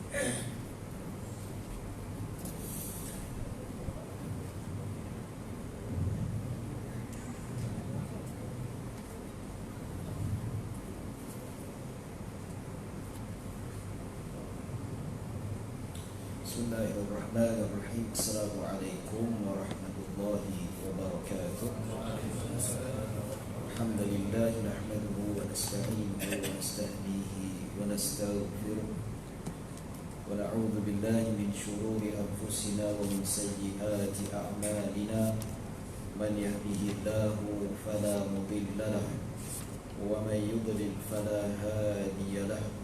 Bismillahirrahmanirrahim. Assalamualaikum warahmatullahi wabarakatuh. Alhamdulillah nahmaduhu wa nasta'inuhu wa nastahdihi wa nastaghfiruh wa na'udzu billahi min shururi anfusina wa min sayyiati a'malina. Man yahdihillahu fala mudilla lahu wa man yudlil fala hadiya lahu.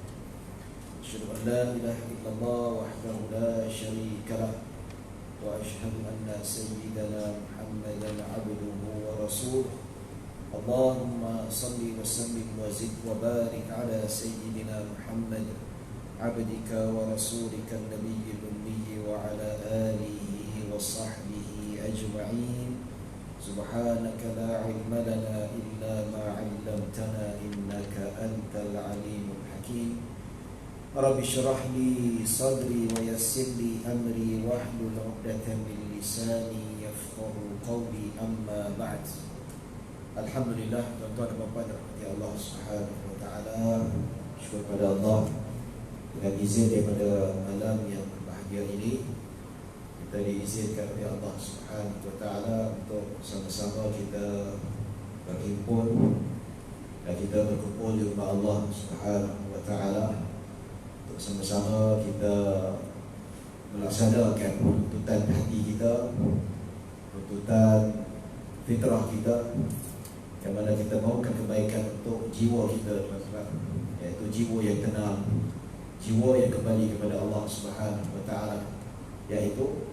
أشهد أن لا إله إلا الله وحده لا شريك له وأشهد أن سيدنا محمدا عبده ورسوله. اللهم صل وسلم وزد وبارك على سيدنا محمد عبدك ورسولك النبي الأمي وعلى آله وصحبه أجمعين. سبحانك لا علم لنا إلا ما علمتنا إنك أنت العليم الحكيم. Rabbi syrah li sadri wa yassir li amri wahlul 'uqdatam min lisani yafqahu qawli, amma ba'd. Alhamdulillah, tuan-tuan dan puan-puan dirahmati Allah Subhanahu wa taala. Syukur pada Allah dengan izin daripada malam yang berbahagia ini, kita diizinkan oleh Allah Subhanahu wa taala untuk sama-sama kita berhimpun dan kita berkumpul di rumah Allah Subhanahu wa taala, sama-sama kita melaksanakan tuntutan hati kita, tuntutan fitrah kita, yang mana kita mahukan kebaikan untuk jiwa kita, teman-teman, iaitu jiwa yang tenang, jiwa yang kembali kepada Allah Subhanahu wa taala, iaitu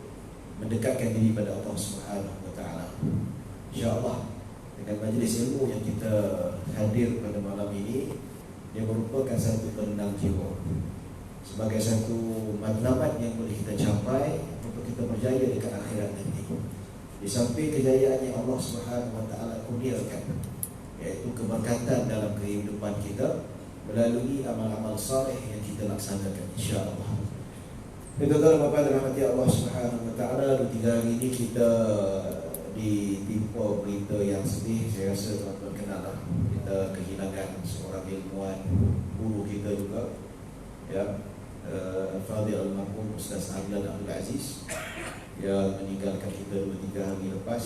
mendekatkan diri pada Allah Subhanahu wa taala. Insya-Allah dengan majlis ilmu yang kita hadir pada malam ini, dia merupakan satu penenang jiwa, sebagai satu matlamat yang boleh kita capai untuk kita berjaya dekat akhirat nanti. Di samping kejayaan yang Allah Subhanahu wa taala kurniakan, iaitu keberkatan dalam kehidupan kita melalui amal-amal saleh yang kita laksanakan, insya-Allah. Tuan-tuan dan puan dirahmati Allah Subhanahu wa taala, 2-3 hari ini kita ditimpa berita yang sedih. Saya rasa tuan-tuan kenal lah, kita kehilangan seorang ilmuwan, guru kita juga, ya, Al-Fadhil Al-Marhum Ustaz Adlan Abdul Aziz, yang meninggalkan kita 2-3 hari lepas,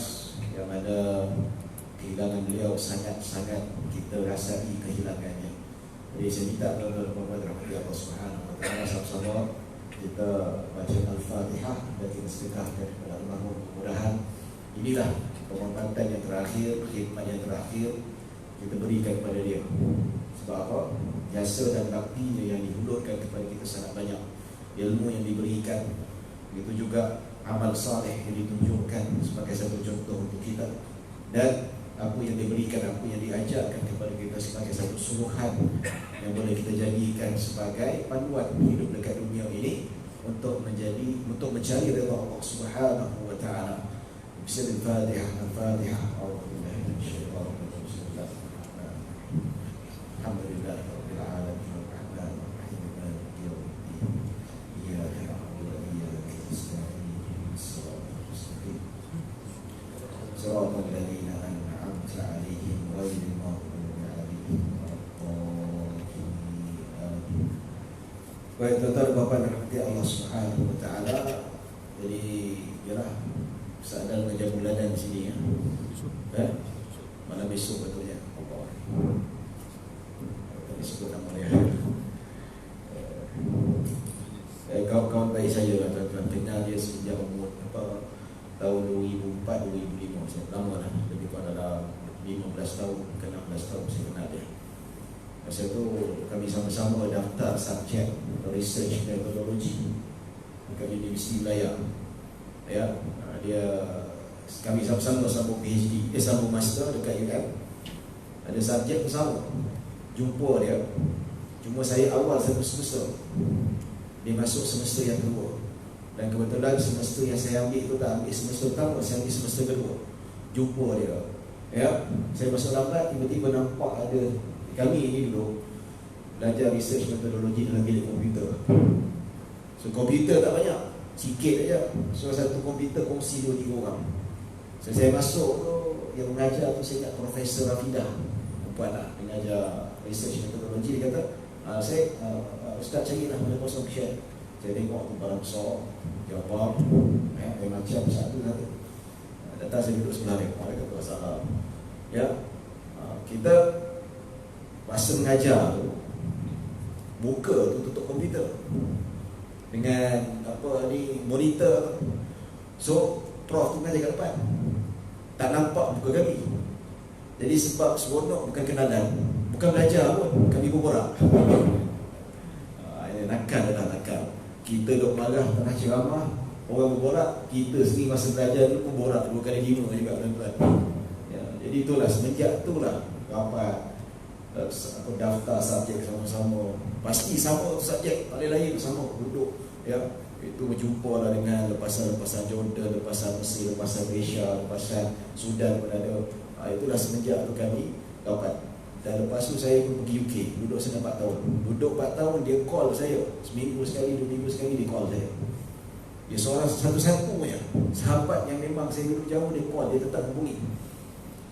yang mana kehilangan beliau sangat-sangat kita rasai kehilangannya. Jadi saya minta kepada rahmat Allah Subhanahu wa taala, sama-sama kita baca Al-Fatihah dan kita sedekahkan kepada almarhum. Mudah-mudahan inilah pengorbanan yang terakhir, khidmat yang terakhir kita berikan kepada dia. Sebab apa? Jasa dan bakti yang dihulurkan kepada kita sangat banyak, ilmu yang diberikan, begitu juga amal saleh yang ditunjukkan sebagai satu contoh untuk kita, dan apa yang diberikan, apa yang diajarkan kepada kita sebagai satu suruhan yang boleh kita jadikan sebagai panduan hidup dekat dunia ini untuk mencari redha Allah Subhanahu wa taala. Bismillahirrahmanirrahim. Al-Fatihah. Alhamdulillah rabbil alamin arrahmanir rahim maliki yaumiddin iyyaka na'budu wa iyyaka nasta'in ihdinas siratal mustaqim siratal ladzina an'amta 'alaihim ghairil maghdubi 'alaihim waladdallin. Baik, tuan-tuan dan puan rahmati Allah Subhanahu wa taala. Jadi ialah sadar menjadi bulanan di sini, ya. Malam besok betulnya. Allah. Sebut nama dia. Kawan-kawan baik saya lah, tuan-tuan, kenal dia sejak umur tahun 2004, 2005. Saya lama lah, lebih kurang dalam 15 tahun ke 16 tahun saya kenal dia. Masa tu kami sama-sama daftar subjek research methodology dekat Universiti Wilayah, ya. Kami sama-sama sambung PhD, sambung master dekat UM. Ada subjek bersama, jumpa dia. Cuma saya awal satu semester, dia masuk semester yang kedua, dan kebetulan semester yang saya ambil itu tak ambil semester pertama, saya ambil semester kedua. Jumpa dia, ya. Saya masuk lambat, tiba-tiba nampak ada, kami ini dulu belajar research metodologi dalam bilik komputer. So komputer tak banyak, sikit aja. So satu komputer kongsi 2-3 orang. So saya masuk tu, yang mengajar tu saya ingat Profesor Rafidah, perempuan lah, mengajar research metodologi. Dia kata, Ustaz carilah mana kosong share. Saya tengok tu barang besar, jawab, macam satu kata. Datang saya duduk sebelah dia, dia kata masalah. Ya, kita masa mengajar tu, muka tu tutup komputer dengan monitor. So prof tu mengajar kat depan, tak nampak muka kami. Jadi sebab seronok bukan kenalan, bukan belajar pun, kami berborak. Nakal dah nakal. Kita duk marah tengah ceramah, orang berborak, kita sendiri masa belajar tu pun borak 2 kali 5 juga tuan-tuan. Ya, jadi itulah semenjak itulah rapat daftar subjek sama-sama. Pasti sama subjek, tak lain sama duduk. Ya, itu berjumpa lah dengan lepasan-lepasan Jordan, lepasan Mesir, lepasan Malaysia, lepasan Sudan pun ada. Itulah semenjak tu kami dapat. Dan lepas tu saya pun pergi UK, duduk sana 4 tahun. Duduk 4 tahun, dia call saya. Seminggu sekali, 2 minggu sekali dia call saya. Dia seorang satu-satunya sahabat yang memang saya duduk jauh, dia call, dia tetap hubungi.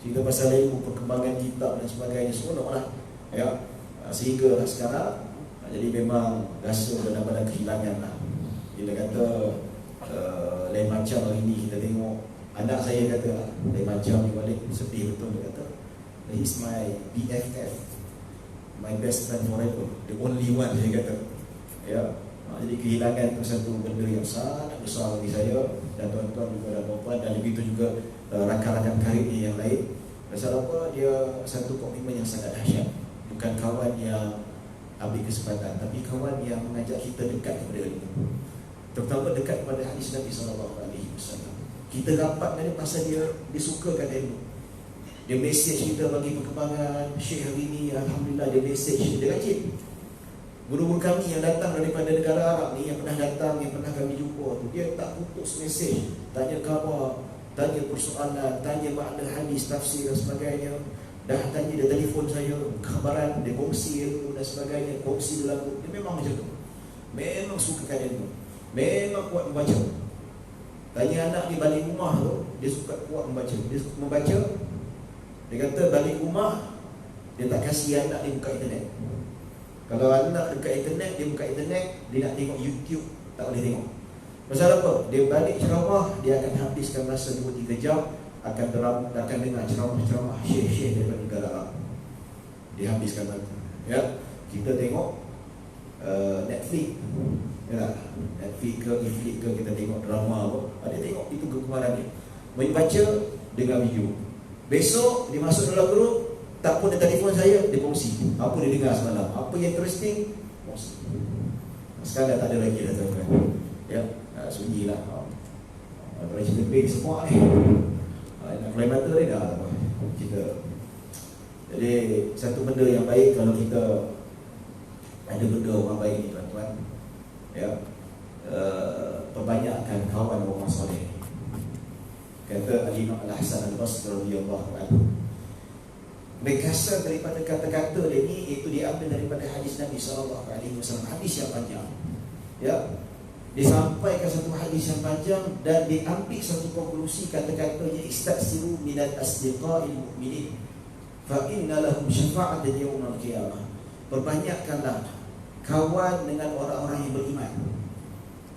Cerita pasal ilmu, perkembangan kitab dan sebagainya, seronok lah. Ya, sehingga sekarang, jadi memang rasa benar-benar kehilangan lah. Bila kata lain macam hari ni kita tengok, anak saya kata lah, lain macam ni balik, sedih betul dia kata. He's my BFF, my best friend forever, the only one, dia kata. Ya, jadi kehilangan tu satu benda yang sangat besar bagi saya dan tuan-tuan juga dan puan-puan, dan begitu juga rakan-rakan karib yang lain. Pasal apa? Dia satu komitmen yang sangat dahsyat. Bukan kawan yang ambil kesempatan, tapi kawan yang mengajak kita dekat kepada ilmu, terutama dekat kepada hadis Nabi SAW. Kita rapat dengan dia pasal dia sukakan ilmu. Dia mesej kita bagi perkembangan. Syekh hari ni alhamdulillah dia mesej, dia rajin. Guru-guru kami yang datang daripada negara Arab ni, yang pernah datang, yang pernah kami jumpa tu, dia tak putus mesej, tanya khabar, tanya persoalan, tanya makna hadis, tafsir dan sebagainya. Dah tanya, dia telefon saya, khabaran, dia kongsi ilmu dan sebagainya, kongsi dalam buku. Dia memang macam tu, memang sukakan ilmu, memang kuat membaca. Tanya anak dia balik rumah tu, dia suka kuat membaca. Dia suka membaca. Dia kata balik rumah, dia tak kasih anak dia buka internet. Kalau anak dekat internet, dia buka internet, dia nak tengok YouTube, tak boleh tengok. Pasal apa? Dia balik ceramah, dia akan habiskan masa 2-3 jam, akan dengar ceramah syekh-syekh daripada negara Arab. Dia habiskan masa. Ya, kita tengok Netflix, ya, Netflix ke Netflix ke, kita tengok drama apa, dia tengok, itu kegemaran dia. Membaca dengan video. Besok dia masuk dalam grup, tak pun dia telefon saya, dia kongsi apa dia dengar semalam, apa yang interesting, kongsi. Sekarang tak ada lagi dah tuan-tuan. Ya, sunyilah. Kalau cerita pay semua ni, nak claim mata ni dah apa kita. Jadi satu benda yang baik kalau kita ada benda orang baik ni tuan-tuan. Ya, perbanyakkan kawan orang soleh. Kata Al-Imam Al-Hasan Al-Basri radhiyallahu anhu, berkasar daripada kata-kata dia ni, itu diambil daripada hadis Nabi SAW, hadis yang panjang. Ya, disampaikan satu hadis yang panjang dan diambil satu konklusi kata-katanya, istaksiru minal asdiqa'il mu'minin fa inna lahum syafa'atan yawmal qiyamah. Perbanyakkanlah kawan dengan orang-orang yang beriman.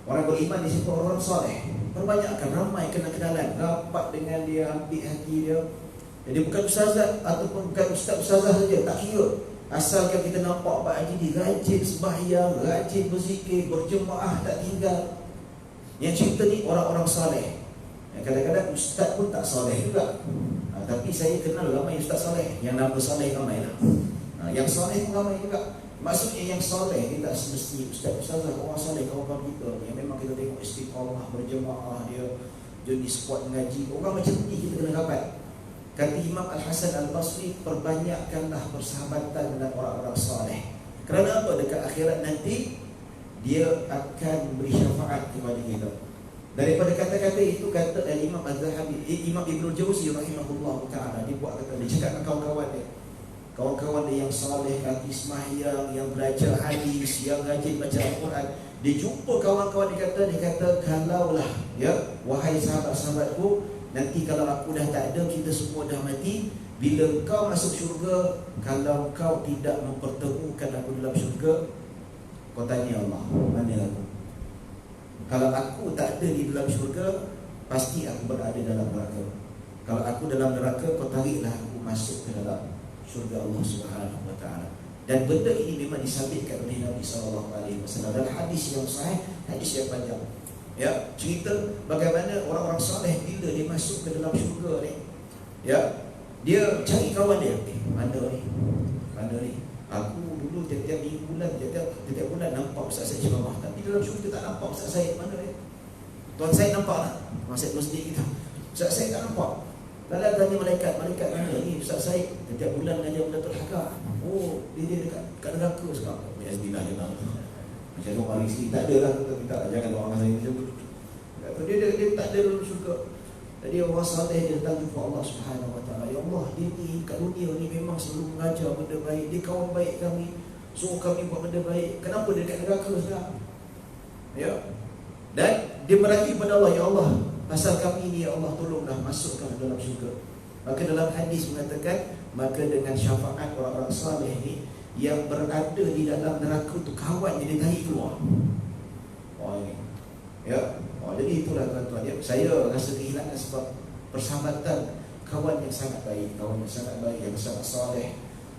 Orang beriman di situ orang soleh. Perbanyakkan, ramai kenal-kenalan, rapat dengan dia, ambil hati dia. Jadi bukan ustazah ataupun bukan ustazah saja, tak kira. Asalkan kita nampak Pak Haji ni rajin sembahyang, rajin berzikir, berjemaah, tak tinggal. Yang cerita ni orang-orang soleh. Kadang-kadang ustaz pun tak soleh juga. Tapi saya kenal ramai ustaz soleh, yang nama soleh ramai lah. Yang soleh pun ramai juga. Maksudnya yang soleh ni tak semesti ustaz-ustazah, orang soleh kawan-kawan kita yang memang kita tengok istiqamah, berjemaah, dia jenis kuat mengaji. Orang macam ni kita kena rapat. Kata Imam Al-Hasan Al-Basri, perbanyakkanlah persahabatan dengan orang-orang soleh. Kerana apa? Dekat akhirat nanti dia akan beri syafaat kepada kita. Daripada kata-kata itu, kata Imam Az-Zahabi, Imam Ibnul Jauzi rahimahullah ta'ala, dia buat kata, dia cakap dengan kawan-kawan dia, kawan-kawan dia yang soleh, ahli sembahyang, yang belajar hadis, yang rajin baca Al-Quran. Dia jumpa kawan-kawan, dia kata kalaulah ya, wahai sahabat-sahabatku, nanti kalau aku dah tak ada, kita semua dah mati, bila kau masuk syurga, kalau kau tidak mempertemukan aku dalam syurga, kau tanya Allah, mana aku? Kalau aku tak ada di dalam syurga, pasti aku berada dalam neraka. Kalau aku dalam neraka, kau tariklah aku masuk ke dalam syurga Allah Subhanahu wa ta'ala. Dan benda ini memang disabitkan oleh Nabi SAW dalam hadis yang sahih, hadis yang panjang. Ya, cerita bagaimana orang-orang soleh bila dia masuk ke dalam syurga ni, ya, dia cari kawan dia. Mana ni? Aku dulu tiap-tiap bulan, tiap bulan nampak Ustaz Said ceramah, tapi dalam syurga tak nampak Ustaz Said. Mana ni? Tuan Said nampak tak? Masjid Muslim kita. Ustaz Said tak nampak. Lalu tanya malaikat mana ni Ustaz Said? Setiap bulan mengajar Datul Hakak. Oh, dia dekat neraka sekarang. Ya Bismillah je lah. Macam tu orang isteri tak ada lah. Tak, jangan orang saya macam tu. Dia tak ada dalam syurga. Jadi orang saleh dia datang jumpa Allah Subhanahu wa ta'ala. Ya Allah, dia ni kat dunia ni memang selalu mengajar benda baik. Dia kawan baik kami, suruh kami buat benda baik. Kenapa dia dekat neraka sekarang? Ya. Dan dia meraih kepada Allah, ya Allah, pasal kami ni ya Allah, tolonglah masukkan dalam syurga. Maka dalam hadis mengatakan, maka dengan syafaat orang-orang saleh ni yang berada di dalam neraka tu, kawan dia tarik keluar. Ini. Ya. Jadi itulah tuan-tuan ya. Saya rasa kehilangan sebab persahabatan kawan yang sangat baik, yang sangat saleh,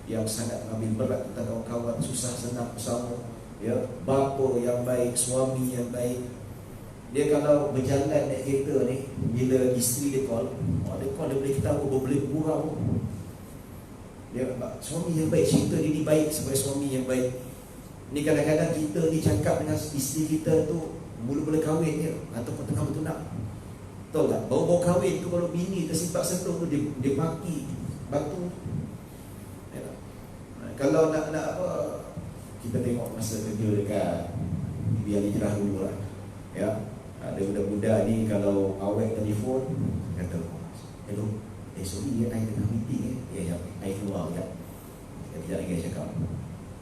yang sangat mengambil berat tentang kawan-kawan, susah senang bersama. Ya, bapa yang baik, suami yang baik. Dia kalau berjalan naik kereta ni, bila isteri dia call, dia boleh ketawa, boleh gurau. Dia suami yang baik, cerita dia ni baik sebagai suami yang baik. Ni kadang-kadang kita ni cakap dengan isteri kita tu mula-mula kahwin je, ataupun tengah bertunang. Tahu tak? Baru-baru kahwin tu, kalau bini tersimpak sentuh tu, dia maki batu. Ya, kalau nak apa, kita tengok masa kerja dekat biar hijrah dulu lah. Ya, ada budak-budak ni kalau awet telefon, kata, hello, sorry ya, I tengah meeting ya, I keluar sekejap. Sekejap lagi cakap.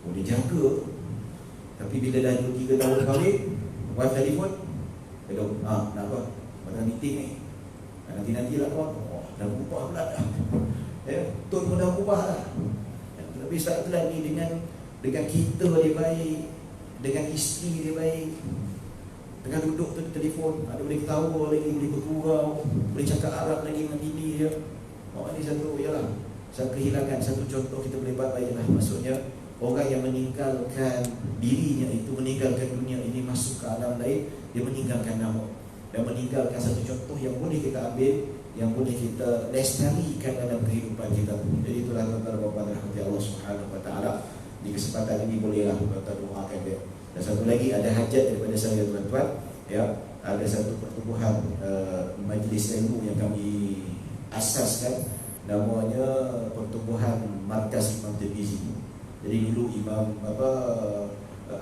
Oh, dia jaga. Tapi bila dah 2-3 tahun kahwin, wife telefon, hello, nak apa? Pada meeting ni. Nanti lah kawan. Dah berubah pula dah. Tone pun dah berubah lah. Tapi saat tu lah ni dengan kita dia baik, dengan isteri dia baik. Tengah duduk tu telefon, ada boleh ketawa lagi, boleh bergurau, boleh cakap Arab lagi dengan bini dia. Ini satu, ialah satu kehilangan, satu contoh kita boleh buat baiklah. Maksudnya orang yang meninggalkan dirinya itu, meninggalkan dunia ini, masuk ke alam lain, dia meninggalkan nama dan meninggalkan satu contoh yang boleh kita ambil, yang boleh kita lestarikan dalam kehidupan kita. Jadi itulah tuan-tuan dan puan rahmati Allah Subhanahu wa ta'ala. Di kesempatan ini bolehlah kita doakan dia. Dan satu lagi, ada hajat daripada saya tuan-tuan, ya, ada satu pertubuhan majlis ilmu yang kami asaskan, namanya Pertubuhan Markas Imam Tirmizi. Jadi dulu Imam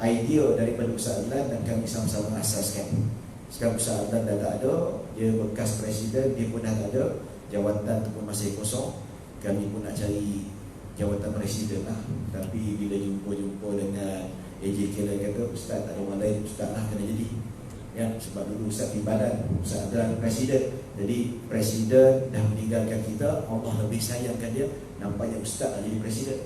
idea daripada Ustaz Adlan dan kami sama-sama asaskan. Sekarang Ustaz Adlan dah tak ada, dia bekas presiden, dia pun dah tak ada, jawatan tu pun masih kosong. Kami pun nak cari jawatan presiden lah. Tapi bila jumpa dengan AJK lain kata, Ustaz tak ada orang lain, Ustaz lah kena jadi. Ya, sebab dulu Ustaz Timbadan, Ustaz Adlan presiden. Jadi presiden dah meninggalkan kita, Allah lebih sayangkan dia, nampaknya Ustaz dah jadi presiden.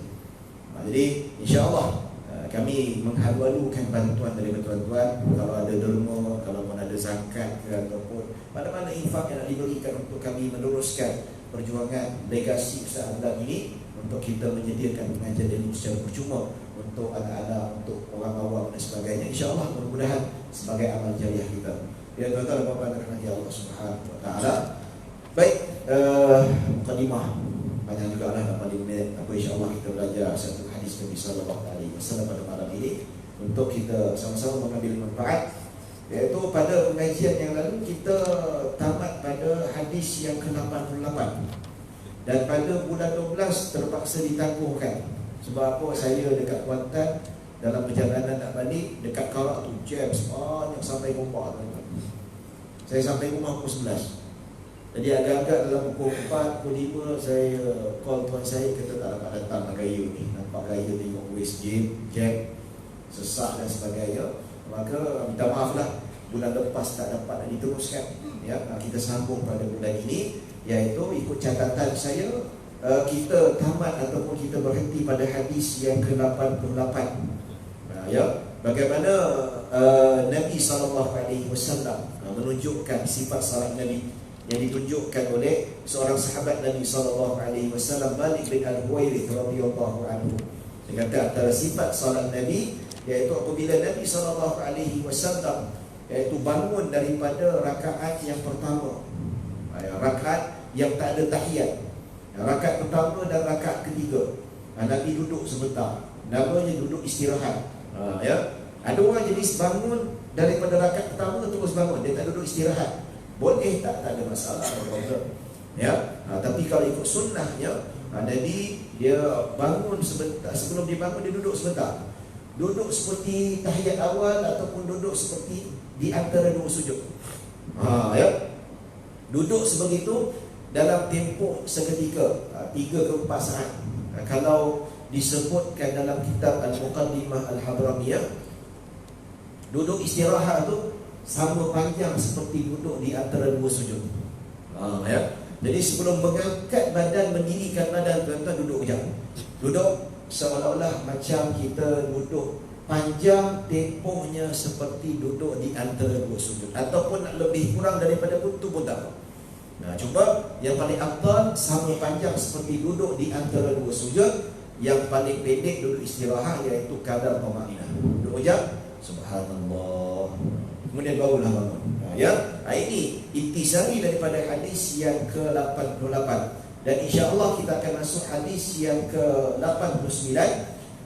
Jadi insya-Allah kami menghalu-halukan bantuan dari tuan-tuan. Kalau ada derma, kalau pun ada zakat ke, ataupun mana-mana infak yang nak diberikan untuk kami meneruskan perjuangan legasi Ustaz Adlan ini, untuk kita menyediakan pengajian ilmu secara percuma untuk anak-anak, untuk orang awam dan sebagainya. InsyaAllah mudah-mudahan sebagai amal jariah kita. Ya tuan-tuan dan puan-puan rahmati Allah Subhanahu wa ta'ala. Baik, mukadimah panjang juga lah, 45 minit. Apa insyaAllah kita belajar satu hadis Nabi sallallahu alaihi wasallam pada malam ini untuk kita sama-sama mengambil manfaat. Iaitu pada pengajian yang lalu kita tamat pada hadis yang ke-88. Dan pada bulan 12 terpaksa ditangguhkan. Sebab apa? Saya dekat Kuantan, dalam perjalanan nak balik, dekat Karak tu jam banyak sampai rumah. Saya sampai rumah pukul 11. Jadi agak-agak dalam pukul 4, pukul 5 saya call tuan saya, kata tak dapat datang nak gaya ni. Nampak gaya tengok waste jam, sesak dan sebagainya. Maka minta maaf lah, bulan lepas tak dapat nak diteruskan. Ya, kita sambung pada bulan ini, iaitu ikut catatan saya, kita tamat ataupun kita berhenti pada hadis yang ke-88. Ya, bagaimana Nabi SAW menunjukkan sifat salat Nabi yang ditunjukkan oleh seorang sahabat Nabi SAW, Malik bin Al-Huwairith radhiyallahu anhu. Dia kata antara sifat salat Nabi iaitu apabila Nabi SAW iaitu bangun daripada rakaat yang pertama, rakaat yang tak ada tahiyat, rakaat pertama dan rakaat ketiga, Nabi duduk sebentar, namanya duduk istirahat. Ya, ada orang jenis bangun daripada rakaat pertama terus bangun, dia tak duduk istirahat. Boleh tak ada masalah, ya. Tapi kalau ikut sunnahnya, Nabi dia bangun sebentar, sebelum dia bangun dia duduk sebentar, duduk seperti tahiyat awal ataupun duduk seperti di antara dua sujud. Ya, duduk sebegitu dalam tempoh seketika, 3 ke 4 saat. Kalau disebutkan dalam kitab Al-Muqaddimah Al-Habramiyah, duduk istirahat tu sama panjang seperti duduk di antara dua sujud. Ya. Jadi sebelum mengangkat badan, mendirikan badan, tuan-tuan duduk kejap. Duduk seolah-olah macam kita duduk panjang, tempohnya seperti duduk di antara dua sujud, ataupun nak lebih kurang daripada itu pun tak apa. Cuba yang paling afdal sama panjang seperti duduk di antara dua sujud. Yang paling pendek duduk istirahat, iaitu kadar thama'inah. Duduk kejap, subhanallah, kemudian barulah bangun. Ya, ini intisari daripada hadis yang ke-88. Dan insya-Allah kita akan masuk hadis yang ke-89.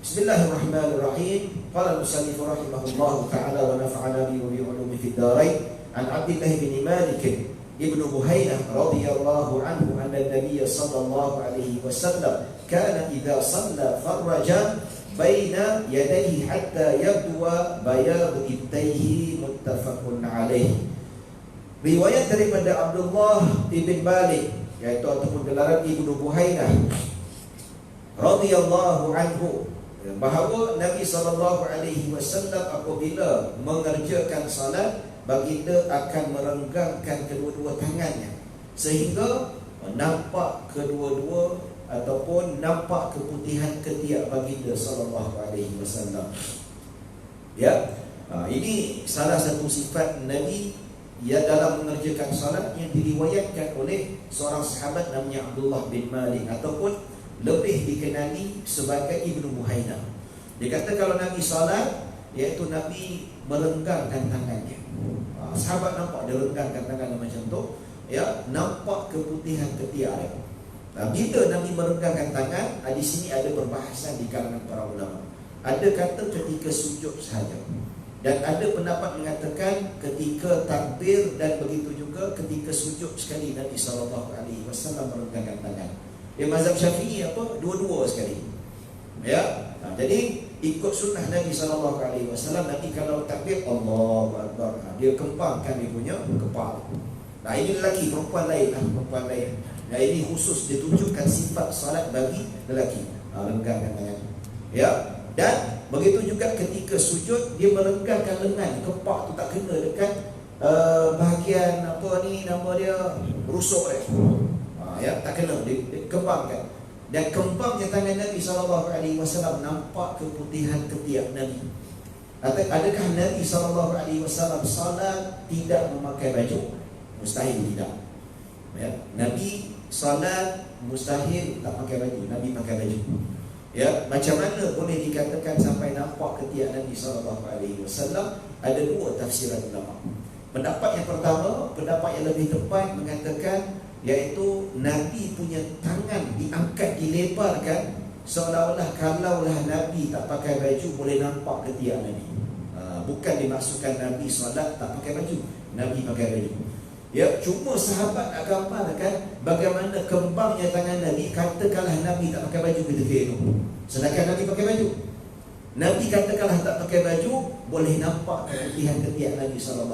Bismillahirrahmanirrahim. Qala al-musannif rahimahullah ta'ala wa nafa'ana bi ulumi fid darain. An Abdullah bin Malik ibn Buhainah radhiyallahu anhu anna an-nabiy sallallahu alaihi wasallam kana idza shalla farraja baina yadayhi hatta yabdua bayadu ibtayhi, muttafaqun alaih. Riwayat daripada Abdullah ibn Malik, iaitu ataupun gelaran Ibnu Buhainah radhiyallahu anhu, bahawa Nabi SAW apabila mengerjakan salat, baginda akan merenggangkan kedua-dua tangannya sehingga nampak kedua-dua ataupun nampak keputihan ketiak baginda SAW. Ya, ini salah satu sifat Nabi ya dalam mengerjakan salat yang diriwayatkan oleh seorang sahabat namanya Abdullah bin Malik, ataupun lebih dikenali sebagai Ibnu Buhainah. Dia kata kalau Nabi salat, iaitu Nabi merenggangkan tangannya. Sahabat nampak dia renggangkan tangannya macam tu, ya, nampak keputihan ketiak dia. Bila Nabi merenggangkan tangan, di sini ada perbahasan di kalangan para ulama. Ada kata ketika sujud sahaja, dan ada pendapat mengatakan ketika takbir, dan begitu juga ketika sujud sekali Nabi SAW merenggangkan tangan. Mazhab Syafi'i apa? Dua-dua sekali. Ya. Jadi ikut sunnah Nabi SAW, Nabi kalau takbir Allahu Akbar, dia kempangkan dia punya kepala. Ini lelaki, perempuan lain lah, perempuan lain. Ini khusus ditunjukkan sifat salat bagi lelaki, renggangkan tangan. Ya. Dan begitu juga ketika sujud, dia merenggangkan lengan, kepak tu tak kena dekat bahagian apa ni nama dia, rusuk dia. Ya, tak kena, dia kembangkan. Dan kembangnya tangan Nabi SAW nampak keputihan ketiak Nabi. Adakah Nabi SAW salat tidak memakai baju? Mustahil tidak. Ya, Nabi salat mustahil tak pakai baju, Nabi pakai baju. Ya, macam mana boleh dikatakan sampai nampak ketiak Nabi SAW? Ada dua tafsiran ulama. Pendapat yang pertama, pendapat yang lebih tepat mengatakan, iaitu Nabi punya tangan diangkat, dilebarkan, seolah-olah kalaulah Nabi tak pakai baju boleh nampak ketiak Nabi. Bukan dimaksudkan Nabi solat tak pakai baju, Nabi pakai baju. Ya, cuma sahabat nak gambarkan bagaimana kembangnya tangan Nabi, katakanlah Nabi tak pakai baju ketika itu, sedangkan Nabi pakai baju. Nabi katakanlah tak pakai baju, boleh nampak keputihan ketiak Nabi SAW,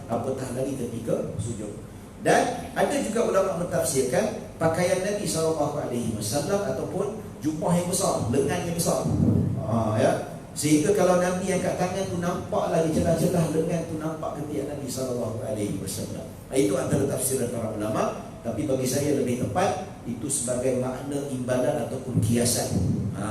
apatah lagi ketika sujud. Dan ada juga ulama mentafsirkan pakaian Nabi SAW ataupun jubah yang besar, lengan yang besar, ya, Sehingga kalau Nabi angkat tangan tu nampaklah di celah-celah lengan tu nampak ketiak Nabi SAW. Itu antara tafsiran para ulama. Tapi bagi saya lebih tepat itu sebagai makna imbalan ataupun kiasan.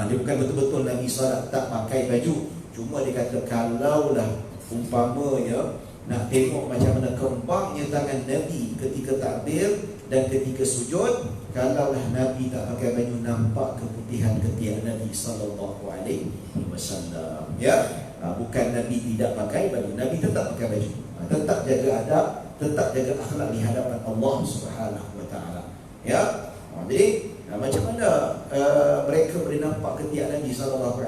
Dia bukan betul-betul Nabi SAW tak pakai baju. Cuma dia kata kalaulah umpamanya nak tengok macam mana kembangnya tangan Nabi ketika takbir dan ketika sujud, kalaulah Nabi tak pakai baju nampak keputihan ketiak Nabi SAW. Ya, bukan Nabi tidak pakai baju, Nabi tetap pakai baju, tetap jaga adab, tetap jaga akhlak di hadapan Allah Subhanahu Wa Taala. Ya, jadi macam mana mereka boleh nampak ketiak Nabi SAW?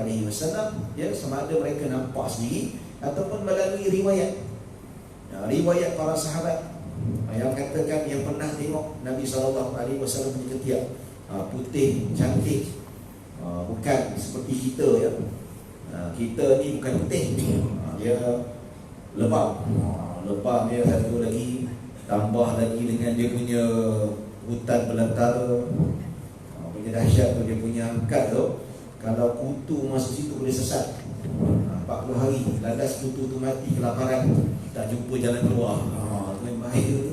Ya, sama ada mereka nampak sendiri ataupun melalui riwayat. Riwayat para sahabat yang katakan yang pernah tengok Nabi SAW punya ketiak putih, cantik, bukan seperti kita ya. Kita ni bukan putih, dia lebam. Lebam dia satu lagi, tambah lagi dengan dia punya hutan belantara, punya dahsyat tu, dia punya angkat tu. Kalau kutu masuk situ boleh sesat 40 hari, landas kutu tu mati kelaparan, tak jumpa jalan keluar. Itu yang bahaya tu.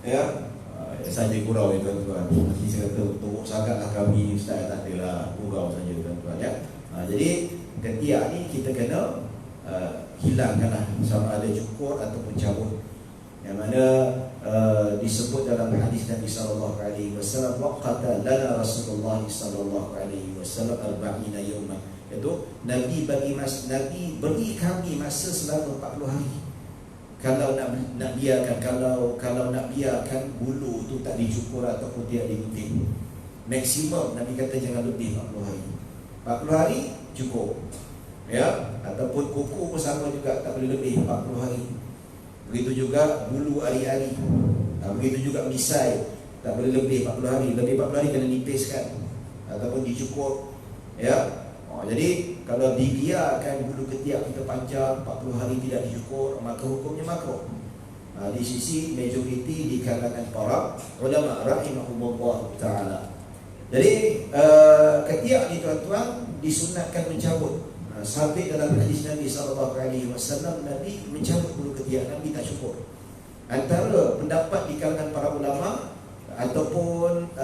Ya, saja gurau itu tuan-tuan. Nanti saya kata teruk sangatlah kami ustaz, tak adalah, gurau saja tuan-tuan ya. Jadi ketiak ni kita kena hilangkanlah, sama ada cukur ataupun cabut. Yang mana disebut dalam hadis Nabi SAW, waqata lana Rasulullah SAW arba'ina yawman, iaitu Nabi beri kami masa selama 40 hari. Kalau nak biarkan, kalau nak biarkan bulu tu tak dicukur ataupun tidak digunting, maksimum Nabi kata jangan lebih 40 hari. 40 hari cukup. Ya, ataupun kuku pun sama juga, tak boleh lebih 40 hari. Begitu juga bulu ari-ari, begitu juga misai, tak boleh lebih 40 hari. Lebih 40 hari kena nipiskan ataupun dicukur. Ya. Jadi kalau dibiarkan bulu ketiak kita panjang 40 hari tidak dicukur, maka hukumnya makruh. Di sisi majoriti di kalangan para ulama rahimahumullah taala. Jadi ketiak ni tuan-tuan disunatkan mencabut. Sampai dalam hadis Nabi SAW, Nabi mencabut bulu ketiak, Nabi tak cukur. Antara pendapat di kalangan para ulama ataupun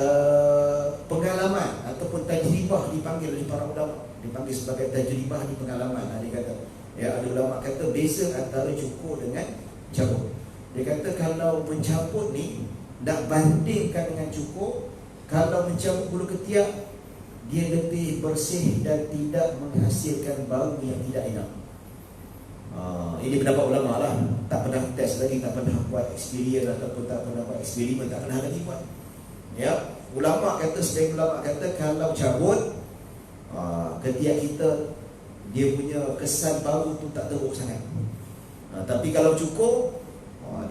pengalaman ataupun tajribah dipanggil oleh para ulama, dipanggil sebagai tajribah di pengalaman. Dia kata, ya, ada ulama kata beza antara cukur dengan cabut. Dia kata kalau mencabut ni nak bandingkan dengan cukur, kalau mencabut bulu ketiak dia lebih bersih dan tidak menghasilkan bau yang tidak enak. Ini pendapat ulama lah. Tak pernah test lagi, tak pernah buat experience ataupun tak pernah buat eksperimen, tak pernah lagi buat. Ya, ulama kata, sebagai ulama kata kalau cabut ketiak kita, dia punya kesan bau tu tak teruk sangat. Tapi kalau cukur,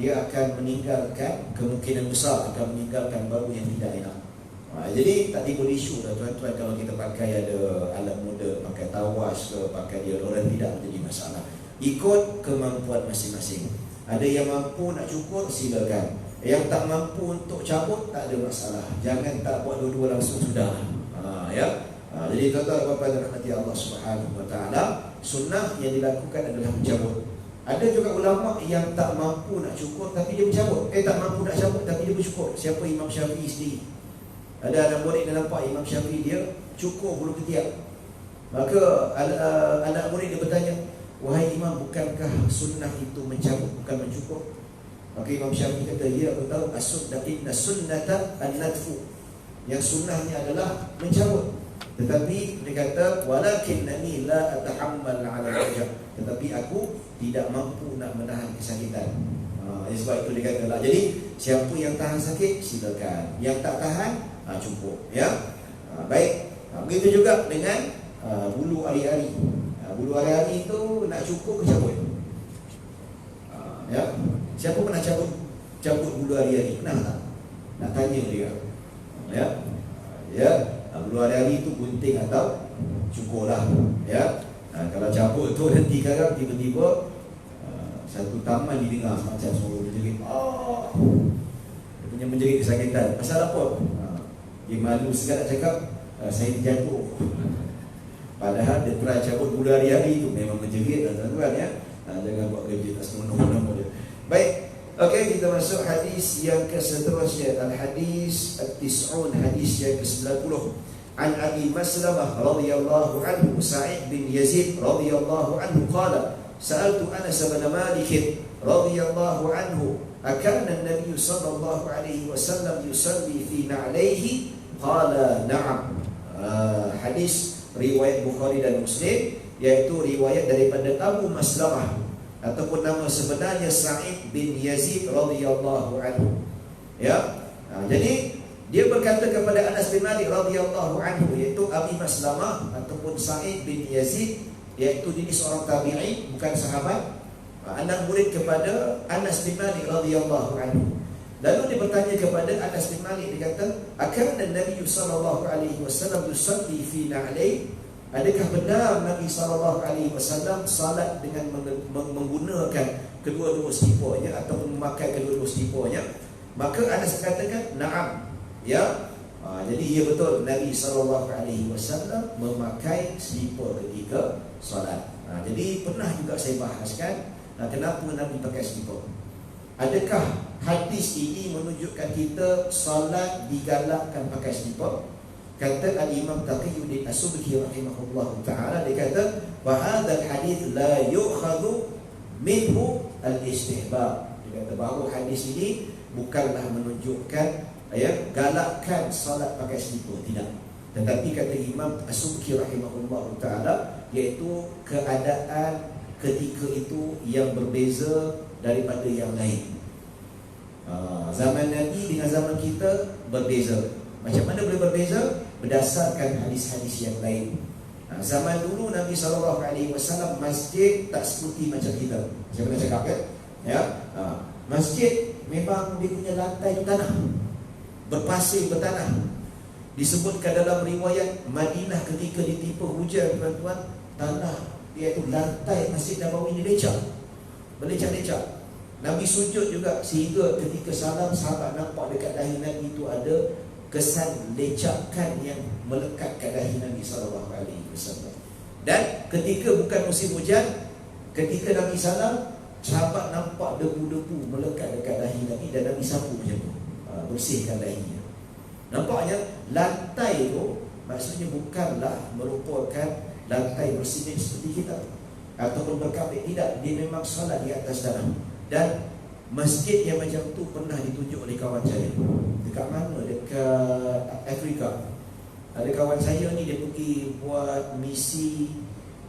dia akan meninggalkan, kemungkinan besar akan meninggalkan bau yang tidak enak. Jadi tak timbul isu dah tuan-tuan kalau kita pakai ada alat muda, pakai tawas ke, pakai deodoran, tidak menjadi masalah. Ikut kemampuan masing-masing. Ada yang mampu nak cukur, silakan. Yang tak mampu untuk cabut, tak ada masalah. Jangan tak buat dua-dua langsung sudah. Ya. Jadi tuan-tuan bapa dan rahmati Allah Subhanahu Wa Taala, sunnah yang dilakukan adalah mencabut. Ada juga ulama yang tak mampu nak cukur tapi dia mencabut. Tak mampu nak cabut tapi dia bercukur. Siapa? Imam Syafi'i sendiri. Ada anak murid yang nampak Imam Syafi'i dia cukur bulu ketiak. Maka anak murid dia bertanya, wahai Imam, bukankah sunnah itu mencabut, bukan mencukur? Maka Imam Syafi'i kata, ya, aku tahu, as-sunnata an-nadfu, yang sunnahnya adalah mencabut. Tetapi dia kata, walakinnani la atahammal 'ala al-wajh, tetapi aku tidak mampu nak menahan kesakitan. Sebab itu dia kata lah. Jadi siapa yang tahan sakit, silakan. Yang tak tahan, cukup. Ya. Baik. Begitu juga dengan bulu ari-ari. Bulu ari-ari itu nak cukur ke cabut? Ya. Siapa pernah cabut bulu ari-ari? Pernah tak? Nak tanya dia. Ya. Ya. Bulu ari-ari itu gunting atau cukur lah. Ya. Kalau cabut tu nanti kadang tiba-tiba satu taman didengar macam suara menjerit. Dia punya menjerit kesakitan. Pasal apa? Dia malu sekali nak cakap, saya terjatuh. Padahal dia try cabut gula hari-hari tu memang menjerit tuan-tuan ya. Jangan buat kerja tak senonoh dia. Baik. Okey, kita masuk hadis yang seterusnya. Al-hadis at-tis'un, hadis yang ke-90. An Abi Maslamah radhiyallahu anhu Sa'id bin Yazid radhiyallahu anhu qala sa'altu Anas bin Malik radhiyallahu anhu akana an-nabiy sallallahu alaihi wasallam yusalli fi na'layhi qala na'am. Hadis riwayat Bukhari dan Muslim, iaitu riwayat daripada Abu Maslamah ataupun nama sebenarnya Sa'id bin Yazid radhiyallahu anhu. Ya. Jadi dia berkata kepada Anas bin Malik radhiyallahu anhu, iaitu Abi Maslamah ataupun Sa'id bin Yazid, iaitu ini seorang tabi'i, bukan sahabat, anak murid kepada Anas bin Malik radhiyallahu anhu. Lalu dia bertanya kepada Anas bin Malik, dia kata, "Akanna Nabi sallallahu alaihi wasallam yusalli fi na'lai?" Adakah benar Nabi sallallahu alaihi wasallam salat dengan menggunakan kedua-dua slipernya ataupun memakai kedua-dua slipernya? Maka Anas katakan, "Na'am." Ya. Jadi ya betul, Nabi sallallahu alaihi wasallam memakai slipper ketika solat. Jadi pernah juga saya bahaskan kenapa Nabi pakai slipper. Adakah hadis ini menunjukkan kita solat digalakkan pakai slipper? Kata Al-Imam Taqiyuddin As-Subki rahimahullah ta'ala, dia kata, "Wahadal hadith la yu'khadhu minhu al-istihbab." Dia kata bahawa hadis ini bukanlah menunjukkan galakkan solat pakai slipper, tidak. Tetapi kata Imam As-Subki rahimahullah ta'ala, iaitu keadaan ketika itu yang berbeza daripada yang lain. Zaman Nabi dengan zaman kita berbeza. Macam mana boleh berbeza? Berdasarkan hadis-hadis yang lain. Zaman dulu Nabi SAW masjid tak seperti macam kita. Saya pernah cakap kan? Ya? Masjid memang dia punya lantai itu tanah, berpasir, bertanah. Disebutkan dalam riwayat Madinah ketika ditimpa hujan, tuan-tuan, tanah, iaitu lantai Masjid Nabawi ini lecak, berlecak-lecak. Nabi sujud juga, sehingga ketika salam sahabat nampak dekat dahi Nabi itu ada kesan lecakkan yang melekat kat dahi Nabi SAW. Dan ketika bukan musim hujan, ketika Nabi salam, sahabat nampak debu-debu melekat dekat dahi Nabi, dan Nabi sapu macam tu, bersihkan dahinya. Nampaknya lantai itu maksudnya bukanlah merupakan lantai bersimen seperti kita ataupun berkapit, tidak. Dia memang solat di atas tanah. Dan masjid yang macam tu pernah ditunjuk oleh kawan saya. Dekat mana? Dekat Afrika. Ada kawan saya ni, dia pergi buat misi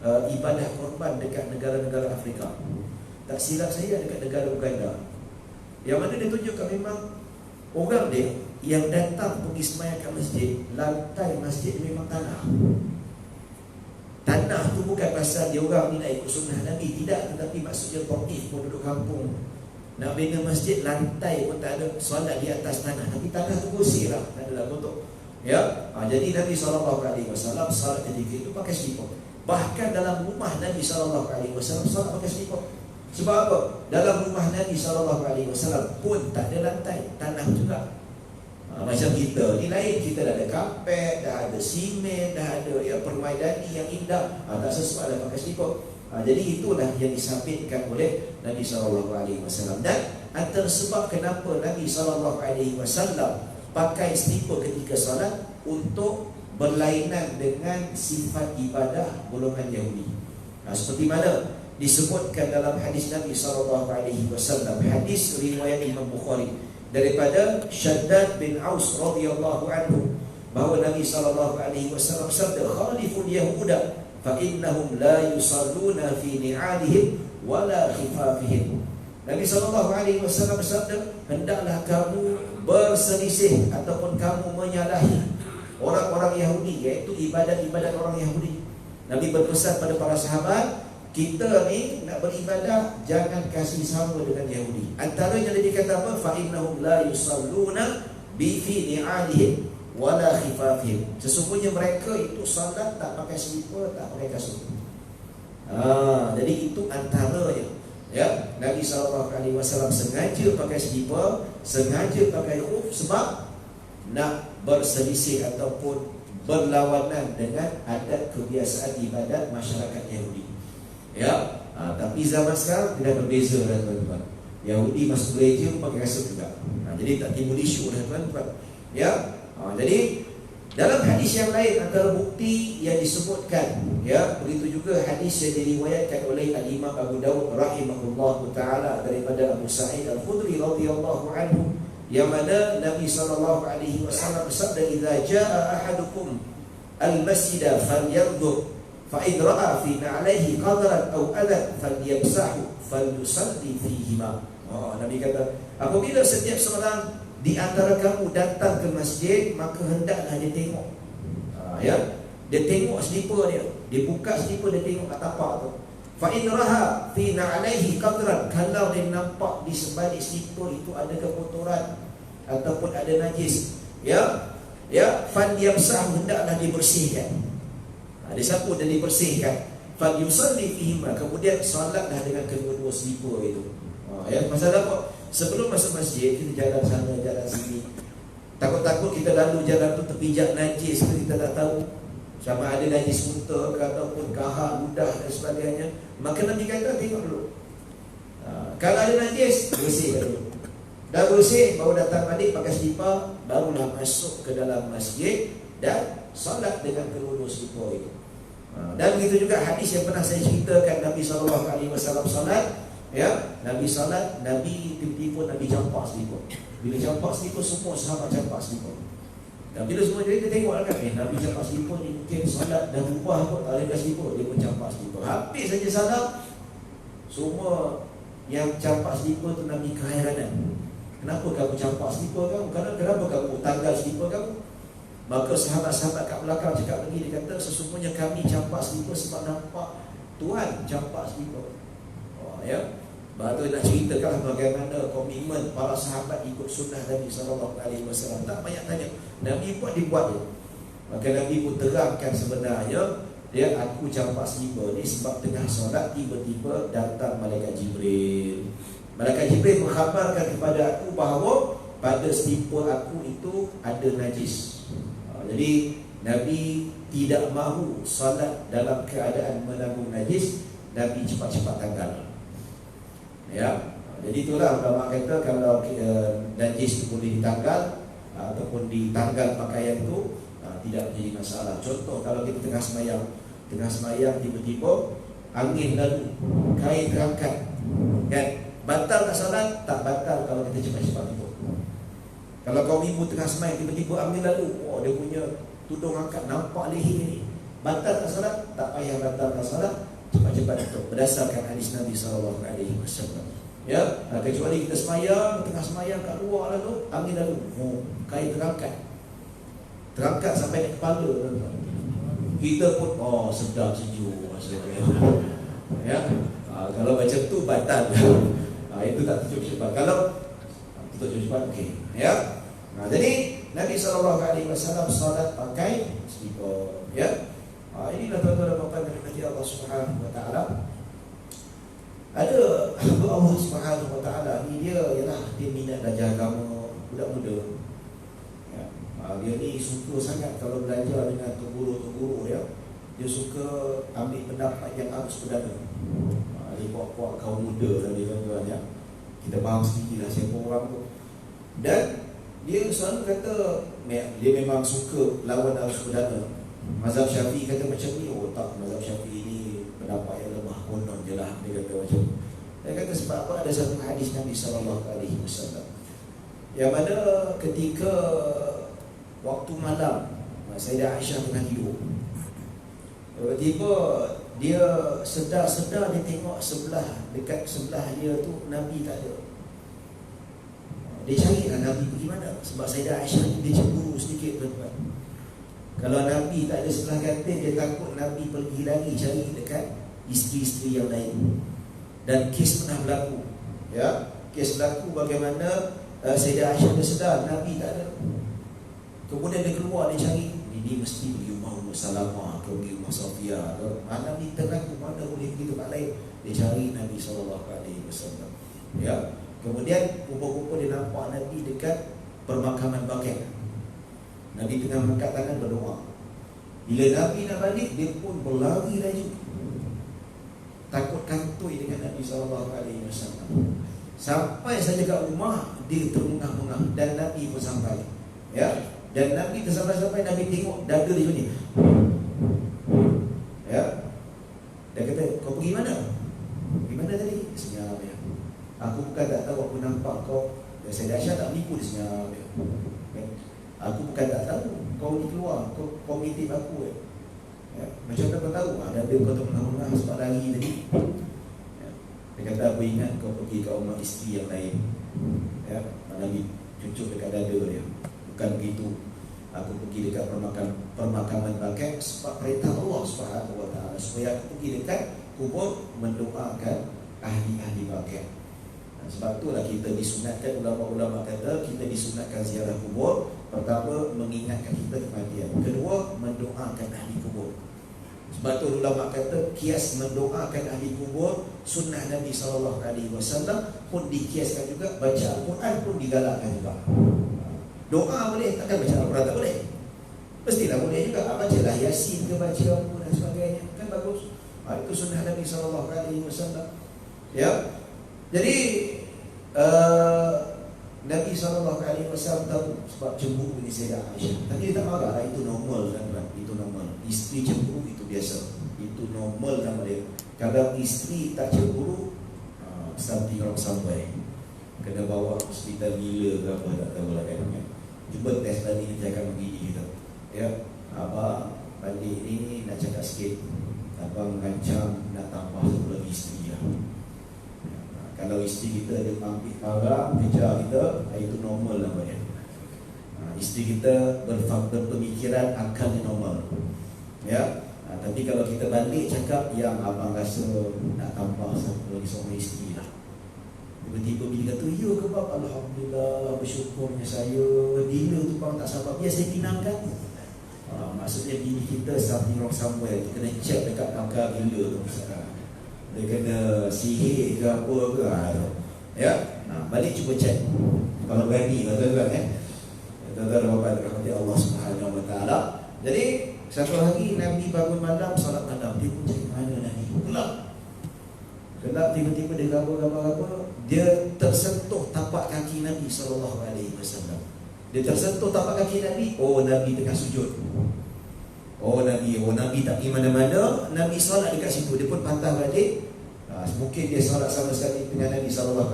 ibadah korban dekat negara-negara Afrika. Tak silap saya dekat negara Uganda. Yang mana dia tunjukkan memang orang dia yang datang pergi sembahyang kat masjid, lantai masjid memang tanah. Tanah tu bukan pasal dia orang ni nak ikut sunnah Nabi, tidak. Tetapi maksudnya taif, penduduk kampung nak bina masjid, lantai pun tak ada, solat di atas tanah. Tapi tanah tu bersih lah, tak adalah kotor. Ya. Jadi Nabi SAW solat ketika itu pakai slipper. Bahkan dalam rumah Nabi SAW solat pakai slipper. Sebab apa? Dalam rumah Nabi SAW pun tak ada lantai, tanah juga. Macam kita ni lain, kita dah ada kapet, dah ada simen, dah ada permaidani yang indah, tak sesuai dah pakai slipper. Jadi itulah yang disampaikan oleh Nabi SAW. Dan antara sebab kenapa Nabi SAW pakai slipper ketika solat, untuk berlainan dengan sifat ibadah golongan Yahudi. Seperti mana disebutkan dalam hadis Nabi SAW, hadis riwayat Imam Bukhari daripada Shaddad bin Aus radhiyallahu anhu, bahawa Nabi SAW bersabda, "Khaliful Yahuda fa innahum la yusalluna fi ni'alihim wala khifafihim." Nabi SAW bersabda, hendaklah kamu berselisih ataupun kamu menyalahi orang-orang Yahudi, iaitu ibadat-ibadat orang Yahudi. Nabi berpesan pada para sahabat, kita ni nak beribadah jangan kasih sama dengan Yahudi. Antaranya dia kata apa? Fa innahum la yusalluna bi fi ni'alihim wala khifafihim. Sesungguhnya mereka itu salat tak pakai slipper, tak pakai kasut. Jadi itu antaranya. Ya, Nabi SAW sengaja pakai slipper, sengaja pakai khuf sebab nak berselisih ataupun berlawanan dengan adat kebiasaan ibadat masyarakat Yahudi. Ya, tapi zaman sekarang tidak berbeza dah tuan-tuan. Yahudi masuk gereja pakai kasut juga. Jadi tak timbul isu dah tuan-tuan. Ya, jadi dalam hadis yang lain antara bukti yang disebutkan, ya, begitu juga hadis yang diriwayatkan oleh Al-Imam Abu Dawud rahimahullahu taala daripada Abu Sa'id Al-Khudri radhiyallahu anhu, yang mana Nabi sallallahu alaihi wasallam bersabda, "Idza jaa ahadukum al-masjida falyanzur fa in ra'a fi na'lihi qadran aw adan falyamsahu falyusalli fihima." Nabi kata, apabila setiap seorang di antara kamu datang ke masjid, maka hendaklah dia tengok. Ya, dia tengok slipper dia. Dia buka slipper, dia tengok kat tapak tu. Fa in raha fi na'lihi qadran, kalau dia nampak di sebalik slipper itu ada kekotoran ataupun ada najis, ya, fan yamsah, hendaklah dibersihkan. Dia sapu dan dibersihkan. Fa yusalli fihi, kemudian solatlah dengan kedua-dua slipper itu. Ya, pasal apa? Sebelum masuk masjid, kita jalan sana, jalan sini. Takut-takut kita lalu jalan tu terpijak najis, kita tak tahu sama ada najis muntah ke ataupun kahak, ludah dan sebagainya. Maka Nabi kata, tengok dulu. Kalau ada najis, bersih dulu. Dah bersih, baru datang balik pakai slipper, barulah masuk ke dalam masjid dan solat dengan kedua-dua slipper itu. Dan begitu juga hadis yang pernah saya ceritakan, Nabi SAW solat. Ya, Nabi salat, Nabi tiba-tiba Nabi campak slipper. Bila campak slipper, semua sahabat campak slipper. Dan bila semua jadi, dia tengok kan, Nabi campak slipper ni mungkin salat dah berubah kot, tak ada slipper, dia pun campak slipper. Habis saja salat, semua yang campak slipper tu Nabi keheranan. Kenapa kamu campak slipper kamu? Kenapa kamu tanggal slipper kamu? Maka sahabat-sahabat kat belakang cakap lagi, dia kata, sesungguhnya kami campak slipper sebab nampak Tuhan campak slipper. Ya, baru nak ceritakan bagaimana komitmen para sahabat ikut sunnah Nabi SAW. Tak banyak tanya, Nabi buat, dibuat je. Maka Nabi pun terangkan sebenarnya, dia, aku campak slipper ni sebab tengah solat tiba-tiba datang Malaikat Jibril. Malaikat Jibril mengkhabarkan kepada aku bahawa pada slipper aku itu ada najis. Jadi Nabi tidak mahu solat dalam keadaan menanggung najis. Nabi cepat-cepat tanggal. Ya, jadi itulah ulama kata, kalau najis itu boleh ditanggal ataupun ditanggal pakaian itu, tidak menjadi masalah. Contoh, kalau kita tengah semayang tiba-tiba angin lalu, kain terangkat, kan? Batal tak salat? Tak batal kalau kita cepat-cepat tutup. Kalau kaum ibu tengah semayang tiba-tiba angin lalu, dia punya tudung angkat, nampak leher ni, batal tak salat? Tak payah batal tak salat, cepat-cepat tutup, berdasarkan hadis Nabi SAW. Ya, kecuali kita semayang, tengah semayang kat luar lalu, angin lalu, kain terangkat sampai ke kepala, kita pun sedap, sejuk rasanya. Ya, kalau macam tu batal. Itu tak tutup cepat. Kalau tutup cepat, okey. Ya. Jadi Nabi SAW solat pakai slipper. Ya. Inilah tuan-tuan dan puan-puan dari Allah Subhanahu Wa Taala. Ada Allah Subhanahu Wa Taala ni, dia ialah dia minat belajar agama budak muda. Ya. Dia ni suka sangat kalau belajar dengan guru-guru, ya. Dia suka ambil pendapat yang harus perdana. Dia puak-puak kaum muda tadi tuan-tuan, ya. Kita faham sedikit lah siapa orang tu. Dan dia selalu kata dia memang suka lawan arus perdana. Mazhab Syafi'i kata macam ni, tak, mazhab Syafi'i ni pendapat yang lemah, konon je lah, dia kata macam tu. Dia kata sebab apa? Ada satu hadis Nabi SAW yang mana ketika waktu malam Sayyidah Aisyah tengah tidur, tiba-tiba dia sedar dia tengok dekat sebelah dia tu Nabi tak ada. Dia carilah Nabi pergi mana, sebab Sayyidah Aisyah ni dia cemburu sedikit tuan-tuan. Kalau Nabi tak ada sebelah katil, dia takut Nabi pergi lagi cari dekat isteri-isteri yang lain. Dan kes pernah berlaku, ya, kes berlaku bagaimana Sayyidah Aisyah dia sedar Nabi tak ada. Kemudian dia keluar, dia cari, ini mesti pergi rumah Ummu Salamah atau pergi rumah Safiyah atau Nabi terlaku, mana boleh pergi tempat lain. Dia cari Nabi SAW. Ya. Kemudian rupa-rupa dia nampak Nabi dekat permakaman Baqi'. Nabi tengah mengangkat tangan berdoa. Bila Nabi nak balik, dia pun berlari laju, takut kantoi dengan Nabi SAW. Sampai saja kat rumah, dia termengah-mengah, dan Nabi pun sampai. Ya, dan Nabi tersampai-sampai, Nabi tengok dada dia ni. Ya, dia kata, kau pergi mana? Pergi mana tadi? Senyap ya. Aku bukan tak tahu, aku nampak kau. Saya Aisyah tak menipu, dia senyap ya. Aku bukan tak tahu, kau ni keluar, kau ngintip aku ya. Ya, macam mana kau tahu? Dada kau termengah-mengah sebab lari tadi. Ya. Dia kata, aku ingat kau pergi ke rumah isteri yang lain. Ya, Nabi cucuk dekat dada dia. Bukan begitu, aku pergi dekat permakaman bangkai sebab perintah Allah SWT, supaya aku pergi dekat kubur mendoakan ahli-ahli bangkai. Sebab itulah kita disunatkan, ulama-ulama kata kita disunatkan ziarah kubur. Pertama, mengingatkan kita kematian. Kedua, mendoakan ahli kubur. Sebab tu ulama kata kias mendoakan ahli kubur, sunnah Nabi SAW pun dikiaskan juga. Baca Al-Quran pun digalakkan juga. Doa boleh, takkan baca Al-Quran tak boleh? Mestilah boleh juga. Bacalah Yasin ke, baca apa dan sebagainya, kan bagus. Itu sunnah Nabi SAW. Ya. Jadi Nabi SAW tahu sebab cemburu ni Sayyidah Aisyah. Tapi dia tak marah, itu normal kan? Itu normal. Isteri cemburu itu biasa, itu normal nama dia. Kalau isteri tak cemburu, something wrong somewhere. Kena bawa hospital gila ke apa, tak tahu lah kan. Cuba test balik ni, dia akan begini kita. Ya, abang balik ni nak cakap sikit, abang mengancam nak tambah satu lagi isteri lah. Kalau isteri kita ada mampir marah, kejar kita, itu normal namanya. Isteri kita berpemikiran akalnya normal. Ya. Tapi kalau kita balik cakap yang abang rasa nak tambah satu lagi seorang isteri lah. Tiba-tiba bila kata, ya ke bab, alhamdulillah, bersyukurnya saya. Bila tu bang tak sabar, biar saya pinangkan. Maksudnya bini kita something wrong somewhere. Kita kena check dekat akal gila tu sekarang. Dia kena sihir ke apa ke. Ya, balik cuba cek. Kalau berani, tuan-tuan tuan-tuan rahmati Allah SWT. Jadi satu hari Nabi bangun malam, salat malam. Dia pun cari mana Nabi, gelap tiba-tiba dia gambar-gambar. Dia tersentuh tapak kaki Nabi SAW. Dia tersentuh tapak kaki Nabi. Oh, Nabi tengah sujud. Oh Nabi tak pergi mana-mana. Nabi solat dekat situ. Dia pun patah balik. Mungkin dia solat sama sekali dengan Nabi SAW,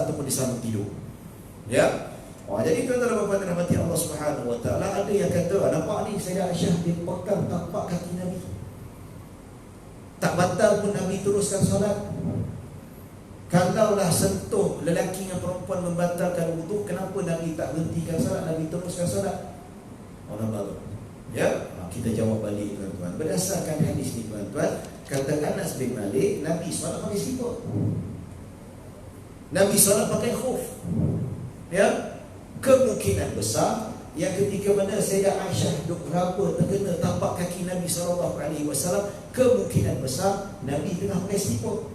ataupun dia sambung tidur. Ya. Jadi tuan-tuan dan puan rahmati Allah SWT, ada yang kata, nampak ni Sayyidah Aisyah, dia pegang tapak kaki Nabi. Tak batal pun Nabi teruskan solat. Kalaulah sentuh lelaki dengan perempuan membatalkan wuduk, kenapa Nabi tak hentikan solat, Nabi teruskan solat? Nampak. Ya, kita jawab balik tuan-tuan. Berdasarkan hadis ni tuan-tuan, kata Anas bin Malik, Nabi solat pakai slipper. Nabi solat pakai khuf. Ya, kemungkinan besar yang ketika mana Sayyidah Aisyah duk raba terkena tapak kaki Nabi SAW, kemungkinan besar Nabi tengah pakai slipper.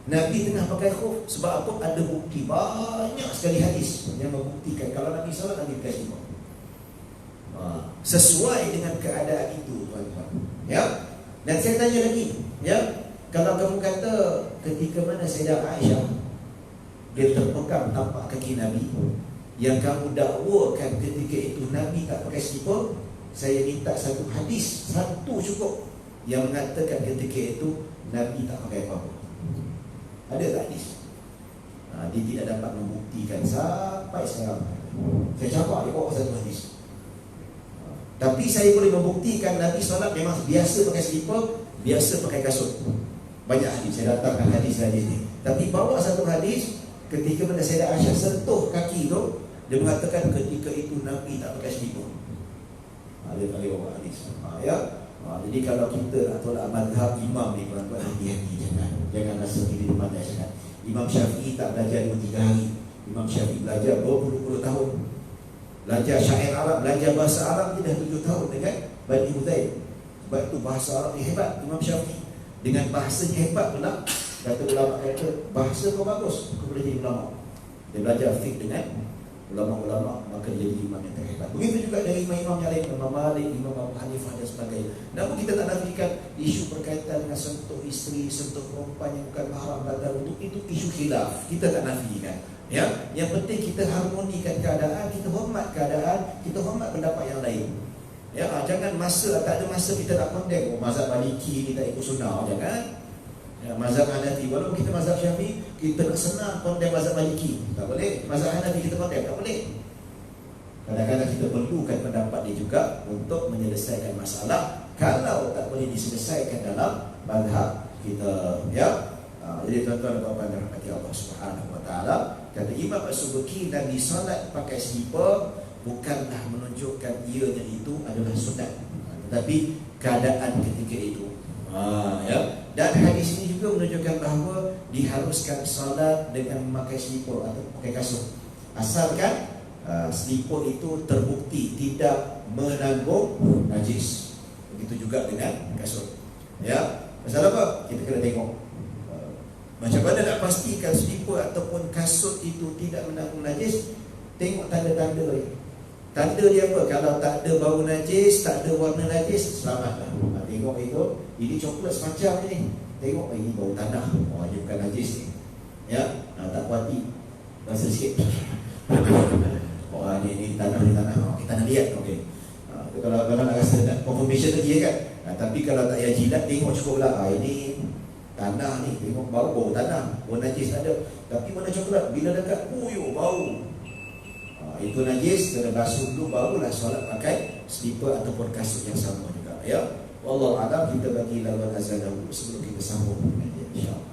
Nabi tengah pakai khuf. Sebab apa? Ada bukti banyak sekali hadis yang membuktikan kalau Nabi solat, Nabi pakai slipper. Sesuai dengan keadaan itu tuan-tuan. Ya. Dan saya tanya lagi, ya, kalau kamu kata ketika mana Sayyidah Aisyah dia terpegang tapak kaki Nabi, yang kamu dakwakan ketika itu Nabi tak pakai slipper, saya minta satu hadis, satu cukup, yang mengatakan ketika itu Nabi tak pakai apa-apa. Ada tak hadis? Dia tidak dapat membuktikan sampai sekarang. Saya capak dia bawa satu hadis. Tapi saya boleh membuktikan Nabi solat memang biasa pakai slipper, biasa pakai kasut. Banyak hadis, saya datangkan hadis-hadis ni. Tapi bawa satu hadis ketika mana Sayyidah Aisyah sentuh kaki tu, dia mengatakan ketika itu Nabi tak pakai slipper. Dia tak boleh bawa hadis. Ya. Jadi kalau kita nak tolak mazhab imam ni tuan-tuan, hati-hati, jangan rasa kita pandai sangat. Imam Syafi'i tak belajar 2-3 hari. Imam Syafi'i belajar berpuluh-puluh tahun. Belajar syair Arab, belajar bahasa Arab dia dah 7 tahun dengan Bani Hudayl. Sebab itu bahasa Arab ni hebat Imam Syafi'i. Dengan bahasanya hebat pula, kata ulama kata, bahasa kau bagus, kau boleh jadi ulama. Dia belajar fiqh dengan ulama-ulama, maka jadi imam yang terhebat. Begitu juga dari imam-imam yang lain, Imam Malik, Imam Abu Hanifah dan sebagainya. Namun kita tak nafikan isu berkaitan dengan sentuh isteri, sentuh perempuan yang bukan mahram batal, itu isu khilaf. Kita tak nafikan. Ya, yang penting kita harmonikan keadaan, kita hormat keadaan, kita hormat pendapat yang lain. Ya, jangan tak ada masa kita nak condemn mazhab Maliki kita ikut sunnah, jangan. Ya, mazhab Hanafi, walaupun kita mazhab Syafi'i, kita nak senang condemn mazhab Maliki, tak boleh. Mazhab Hanafi kita condemn, tak boleh. Kadang-kadang kita perlukan pendapat dia juga untuk menyelesaikan masalah. Kalau tak boleh diselesaikan dalam mazhab kita, ya. Jadi tuan-tuan dan puan-puan yang dirahmati Allah Subhanahu wa taala, kata Imam As-Subki, Nabi salat pakai slipper bukanlah menunjukkan ianya itu adalah sunat, tetapi keadaan ketika itu. Ya. Dan hadis ini juga menunjukkan bahawa diharuskan salat dengan memakai slipper atau pakai kasut, asalkan slipper itu terbukti tidak menanggung najis. Begitu juga dengan kasut. Ya, pasal apa? Kita kena tengok macam mana nak pastikan slipper ataupun kasut itu tidak menanggung najis. Tengok tanda-tanda dia. Tanda dia apa? Kalau tak ada bau najis, tak ada warna najis, selamatlah. Tengok itu, ini coklat semacam ni. Tengok ini bau tanah. Oh, ini bukan najis ni. Ya, tak puas hati. Rasa sikit. Oh, ini tanah, ni tanah. Oh, kita nak lihat. Okey. Kalau nak rasa nak confirmation lagi kan. Tapi kalau tak payah jilat, tengok cukuplah. Ini tanah ni, tengok bau tanah, bau najis ada. Tapi mana coklat, bila dekat bau. Itu najis, kena basuh dulu, barulah solat pakai slipper ataupun kasut yang sama juga. Ya, wallahu a'lam. Kita bagi lawan azan dahulu sebelum kita sambung insya-Allah.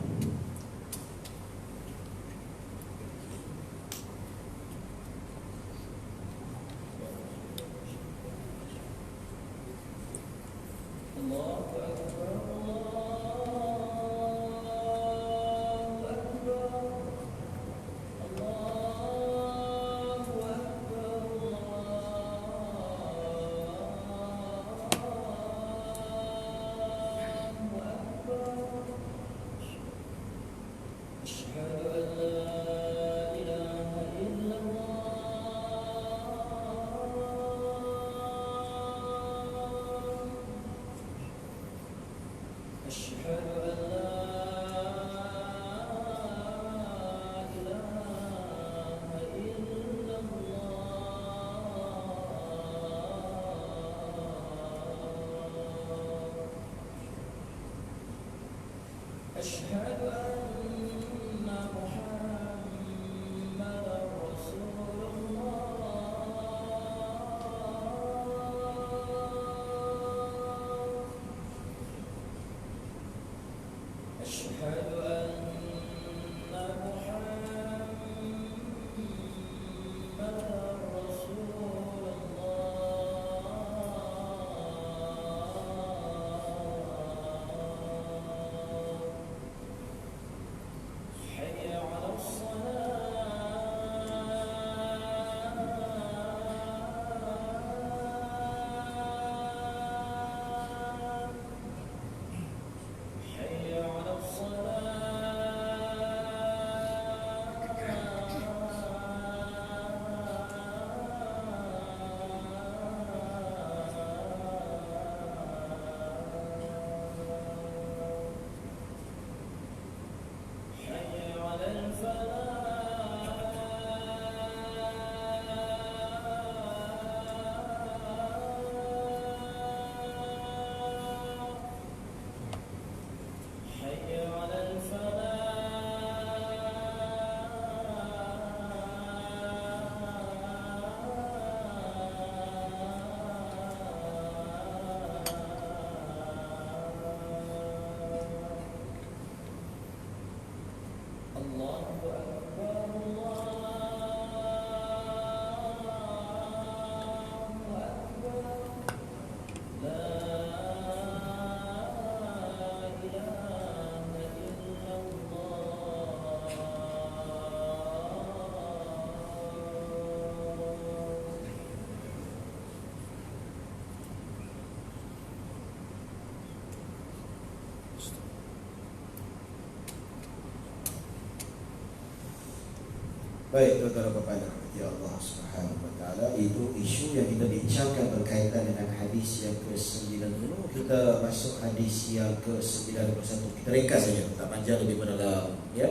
Baik, tuan-tuan dan puan-puan. Ya Allah Subhanahu wa taala, itu isu yang kita bincangkan berkaitan dengan hadis yang ke-90. Kita masuk hadis yang ke-91. Kita ringkas saja, tak panjang, lebih mendalam ya.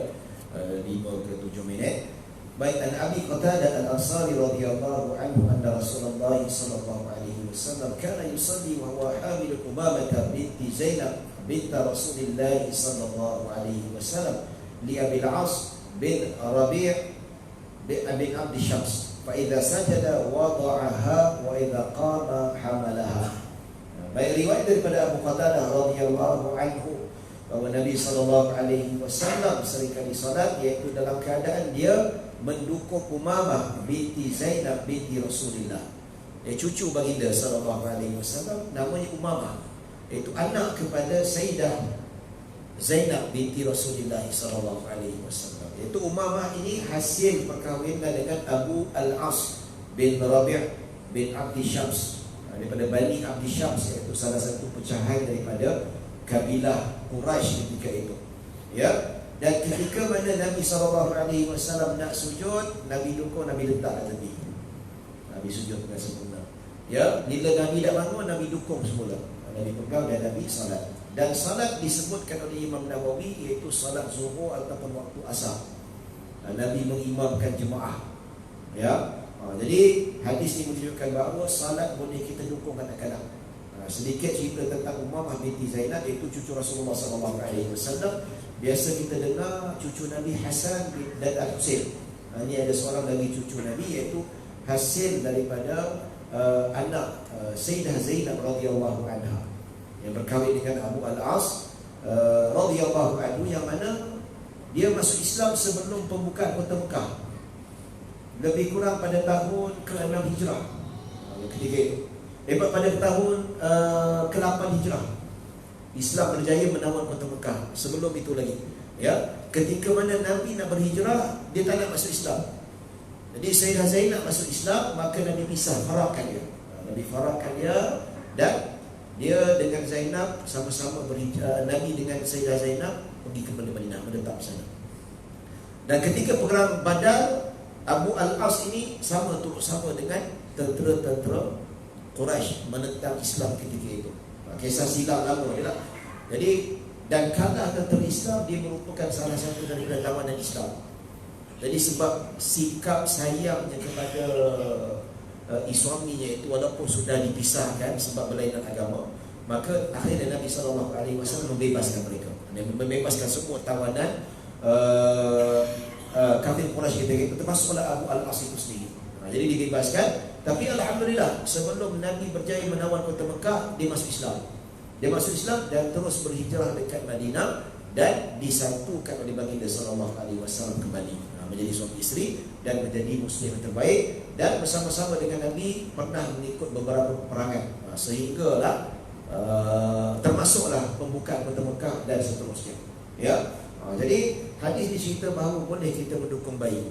5 ke 7 minit. Baik, an Abi Qatadah Al-Ansari radhiyallahu anhu anna Rasulullah sallallahu alaihi wasallam kana yusalli wa huwa hamil Umamah binti Zainab bint Rasulillah sallallahu alaihi wasallam li Abi al-As bin Rabi' bin Abd Syams fa idza sajada wada'aha wa idza qama hamalaha. Baik, riwayat daripada Abu Qatadah radhiyallahu anhu bahawa Nabi sallallahu alaihi wasallam seringkali salat iaitu dalam keadaan dia mendukung Umamah binti Zainab binti Rasulillah. Cucu baginda sallallahu alaihi wasallam namanya Umamah, iaitu anak kepada Sayyidah Zainab binti Rasulillah sallallahu alaihi wasallam. Iaitu Umamah ini hasil perkahwinan dengan Abu Al-As bin Rabi' bin Abd Syams daripada Bani Abd Syams, iaitu salah satu pecahan daripada kabilah Quraisy ketika itu. Ya, dan ketika mana Nabi SAW nak sujud, Nabi dukung, Nabi letak kat tepi. Nabi sujud dengan sempurna. Ya, bila Nabi dah bangun, Nabi dukung semula. Nabi pegang dan Nabi salat. Dan salat disebutkan oleh Imam Nawawi iaitu salat zuhur ataupun waktu asar. Nabi mengimamkan jemaah. Ya. Jadi hadis ini menunjukkan bahawa salat boleh kita dukung kadang-kadang. Sedikit cerita tentang Umamah binti Zainab, iaitu cucu Rasulullah SAW. Biasa kita dengar cucu Nabi Hasan dan Al-Husain. Ini ada seorang lagi cucu Nabi, iaitu hasil daripada anak Sayyidah Zainab radhiyallahu anha yang berkahwin dengan Abu Al-As radhiyallahu anhu, yang mana dia masuk Islam sebelum pembukaan kota Mekah, lebih kurang pada tahun ke-6 Hijrah ketika itu. Pada tahun ke-8 Hijrah Islam berjaya menawan kota Mekah. Sebelum itu lagi, ya, ketika mana Nabi nak berhijrah, dia tak nak masuk Islam. Jadi Sayyidah Zainab masuk Islam, maka Nabi pisah, farakkan dia. Nabi farakkan dia, dan dia dengan Zainab sama-sama berhijrah. Nabi dengan Sayyidah Zainab pergi ke Madinah, menetap sana. Dan ketika perang Badar, Abu Al-As ini turut sama dengan tentera-tentera Quraisy menentang Islam ketika itu. Kisah silam lama dia lah. Jadi, dan kalah tentera Islam, dia merupakan salah satu daripada tawanan Islam. Jadi sebab sikap sayangnya kepada suaminya itu, walaupun sudah dipisahkan sebab berlainan agama, maka akhirnya Nabi SAW membebaskan mereka. Membebaskan semua tawanan kafir Quraisy ketika itu, termasuklah Abu Al-As itu sendiri. Jadi dibebaskan. Tapi alhamdulillah, sebelum Nabi berjaya menawan kota Mekah, dia masuk Islam. Dia masuk Islam dan terus berhijrah dekat Madinah, dan disatukan oleh baginda sallallahu alaihi wasallam kembali menjadi suami isteri dan menjadi muslim yang terbaik, dan bersama-sama dengan Nabi pernah mengikut beberapa peperangan, sehinggalah termasuklah pembukaan kota Mekah dan seterusnya. Ya. Jadi hadis dicerita bahawa boleh kita mendukung bayi.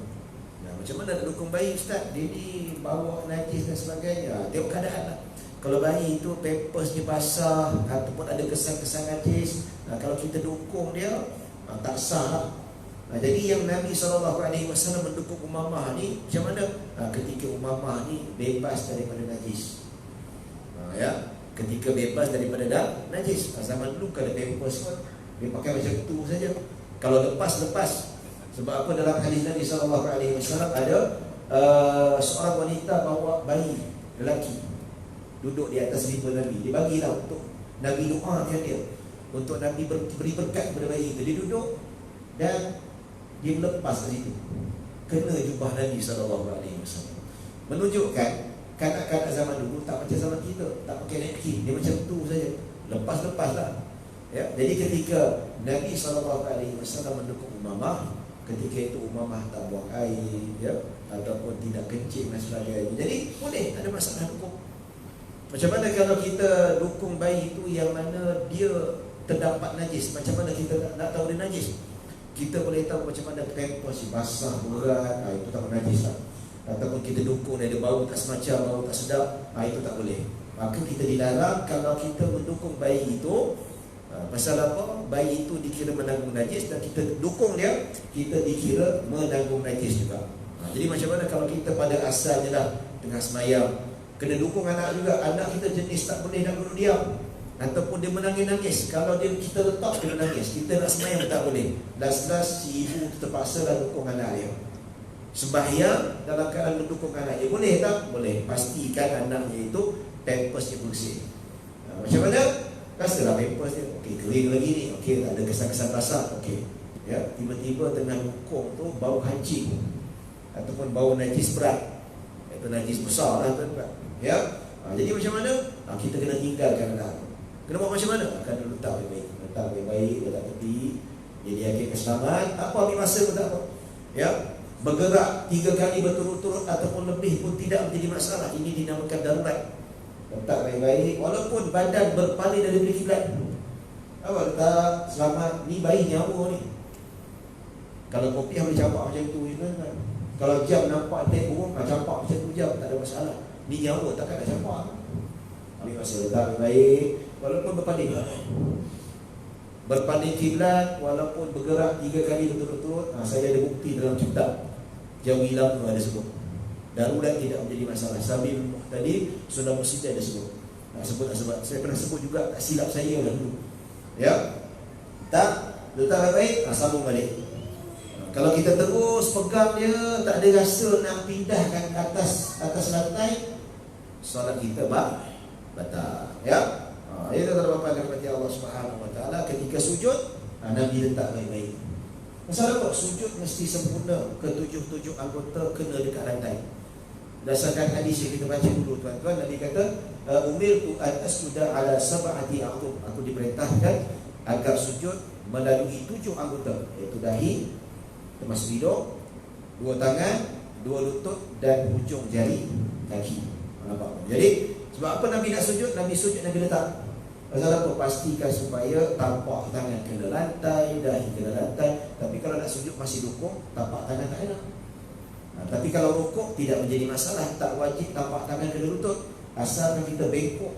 Macam mana nak dukung bayi, Ustaz? Dia ni bawa najis dan sebagainya. Tengok keadaan lah. Kalau bayi itu pampers dia basah ataupun ada kesan-kesan najis, kalau kita dukung dia, tak sah lah. Jadi yang Nabi SAW mendukung Umamah ni macam mana? Ketika Umamah ni bebas daripada najis. Ya, ketika bebas daripada najis. Zaman dulu kalau pampers pun dia pakai macam tu saja. Kalau lepas. Sebab apa, dalam hadis Nabi SAW ada seorang wanita bawa bayi lelaki duduk di atas rimba Nabi. Dia bagilah untuk Nabi doakan dia, untuk Nabi beri berkat kepada bayi itu. Dia duduk dan dia melepas dari itu, kena jubah Nabi SAW. Menunjukkan kanak-kanak zaman dulu tak macam zaman kita, tak pakai napkin, dia macam tu saja, lepas-lepas lah. Ya, jadi ketika Nabi SAW mendukung Umamah, ketika itu Umamah tak buang air, ya, ataupun tidak kencing dan sebagainya, jadi boleh, tak ada masalah dukung. Macam mana kalau kita dukung bayi itu yang mana dia terdapat najis? Macam mana kita nak tahu dia najis? Kita boleh tahu macam mana pampers basah, berat, itu tak najis lah. Ataupun kita dukung dia ada bau tak semacam, bau tak sedap, itu tak boleh. Maka kita dilarang kalau kita mendukung bayi itu. Pasal apa? Bayi itu dikira menanggung najis, dan kita dukung dia, kita dikira menanggung najis juga. Jadi macam mana kalau kita pada asalnya dah tengah semayang, kena dukung anak juga. Anak kita jenis tak boleh nak duduk diam, ataupun dia menangis-nangis. Kalau kita letak dia menangis, kita nak semayang tak boleh. Last-last si ibu terpaksa dah dukung anak dia. Sembahyang dalam keadaan mendukung anak dia, boleh tak? Boleh. Pastikan anaknya itu pampers dia bersih. Macam mana? Rasalah pampers dia, okey, kering lagi ni, okey, tak ada kesan-kesan basah, okey. Ya, tiba-tiba tengah dukung tu bau hancing ataupun bau najis berat, itu najis besar lah tuan-tuan. Ya, jadi macam mana? Kita kena tinggalkan anak. Kena buat macam mana? Akan letak baik-baik, letak baik-baik, letak tepi. Jadi akhirnya selamat. Tak apa, ambil masa pun tak apa. Ya, bergerak 3 kali berturut-turut ataupun lebih pun tidak menjadi masalah. Ini dinamakan darurat. Letak baik-baik, walaupun badan berpaling dari kiblat. Awak letak selamat. Ni bayi nyawa ni. Kalau kopi boleh campak macam tu, kan? Kalau jam nampak naik burung, campak macam tu jam, tak ada masalah. Ni nyawa takkan nak campak. Ambil masa letak baik, walaupun berpaling kiblat, walaupun bergerak 3 kali berturut-turut. Saya ada bukti dalam kitab Jawi Hilang tu ada sebut. Darurat tidak menjadi masalah. Sabil tadi Sunnah Muslim ada sebut. Sebab saya pernah sebut juga, tak silap saya dulu. Ya, tak letak baik, sambung balik. Kalau kita terus pegang dia, tak ada rasa nak pindahkan ke atas lantai, solat kita batal. Ya, itu terdapat daripada Allah Subhanahu Wa Taala ketika sujud, Nabi letak baik-baik. Masalah apa? Sujud mesti sempurna, ke-7 anggota kena dekat lantai. Berdasarkan hadis yang kita baca dulu tuan-tuan, Nabi kata, umirtu an asjuda ala sab'ati a'dhum. Aku diperintahkan agar sujud melalui 7 anggota, iaitu dahi, termasuk hidung, 2 tangan, 2 lutut dan hujung jari kaki. Nampak? Jadi sebab apa Nabi nak sujud? Nabi sujud, Nabi letak. Pasal apa? Pastikan supaya tapak tangan kena lantai, dahi kena lantai. Tapi kalau nak sujud masih dukung, tapak tangan tak kena. Tapi kalau rukuk tidak menjadi masalah, tak wajib tapak tangan kena lutut, asalkan kita bengkok,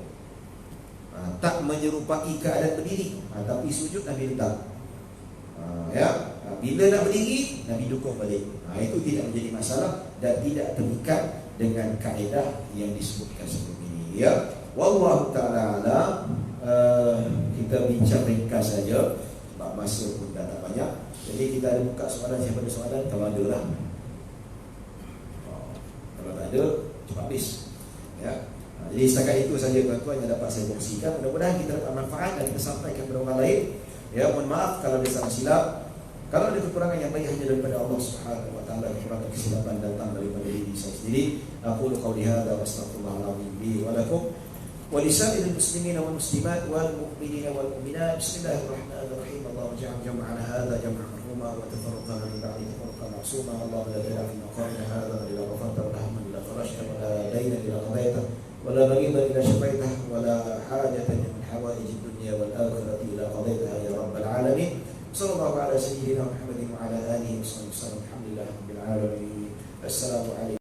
tak menyerupai keadaan berdiri. Tapi sujud Nabi letak. Ya, bila nak berdiri Nabi dukung balik. Itu tidak menjadi masalah dan tidak terikat dengan kaedah yang disebutkan sebelum ini. Ya, wallahu taala alam. Kita bincang ringkas saja sebab masa pun dah tak banyak. Jadi kita ada buka soalan, siapa ada soalan? Kalau ada lah. Kalau tak ada, cepat habis. Ya. Jadi setakat itu saja tuan-tuan yang dapat saya kongsikan. Mudah-mudahan kita dapat manfaat dan kita sampaikan kepada orang lain. Ya, mohon maaf kalau ada salah silap. Kalau ada kekurangan yang baik hanya daripada Allah Subhanahu Wa Taala, kekurangan kesilapan datang daripada diri saya sendiri. Aqulu qawli hadza wa astaghfirullahalazim li wa lakum wa lisa'iril muslimina wal muslimat wal mu'minina wal mu'minat. Bismillahirrahmanirrahim. Allahumma ja'al jam'ana hadza jam'an marhuma wa tafarraqana min ba'di tafarraqan ma'suma. Allahumma la tad'a fi maqamina hadza illa ghafarta wa la hamma illa farajta wa la dayna illa qadayta wa la maghida illa shafaita wa la hajatan min hawaijid dunya wal akhirati illa qadaytaha ya rabbal alamin. Sallallahu ala sayyidina Muhammadin wa ala alihi wa sahbihi. Alhamdulillah rabbil alamin. Assalamu alaikum.